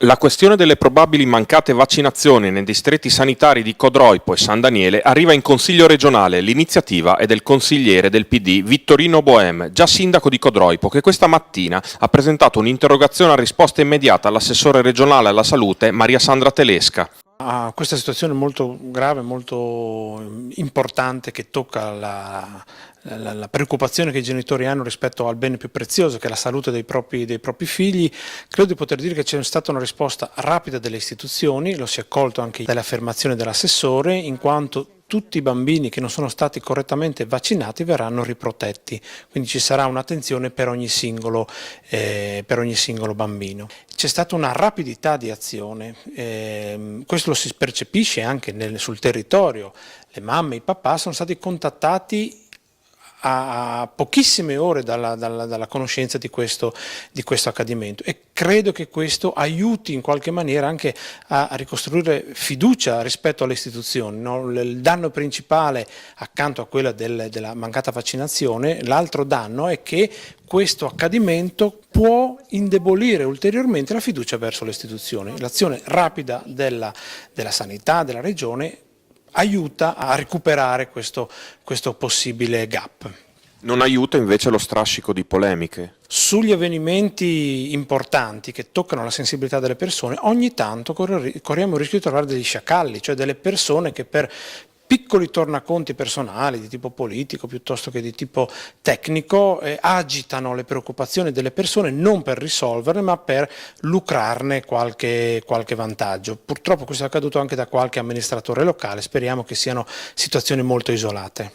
La questione delle probabili mancate vaccinazioni nei distretti sanitari di Codroipo e San Daniele arriva in Consiglio regionale. L'iniziativa è del consigliere del PD Vittorino Boem, già sindaco di Codroipo, che questa mattina ha presentato un'interrogazione a risposta immediata all'assessore regionale alla salute Maria Sandra Telesca. Questa situazione molto grave, molto importante, che tocca la preoccupazione che i genitori hanno rispetto al bene più prezioso, che è la salute dei propri figli. Credo di poter dire che c'è stata una risposta rapida delle istituzioni, lo si è accolto anche dalle affermazioni dell'assessore, in quanto tutti i bambini che non sono stati correttamente vaccinati verranno riprotetti, quindi ci sarà un'attenzione per ogni singolo bambino. C'è stata una rapidità di azione, questo lo si percepisce anche sul territorio. Le mamme e i papà sono stati contattati a pochissime ore dalla conoscenza di questo accadimento, e credo che questo aiuti in qualche maniera anche a ricostruire fiducia rispetto alle istituzioni, no? Il danno principale, accanto a quella della mancata vaccinazione, l'altro danno è che questo accadimento può indebolire ulteriormente la fiducia verso le istituzioni. L'azione rapida della sanità, della regione, aiuta a recuperare questo possibile gap. Non aiuta invece lo strascico di polemiche. Sugli avvenimenti importanti che toccano la sensibilità delle persone, ogni tanto corriamo il rischio di trovare degli sciacalli, cioè delle persone che per piccoli tornaconti personali di tipo politico piuttosto che di tipo tecnico agitano le preoccupazioni delle persone non per risolverle ma per lucrarne qualche vantaggio. Purtroppo questo è accaduto anche da qualche amministratore locale, speriamo che siano situazioni molto isolate.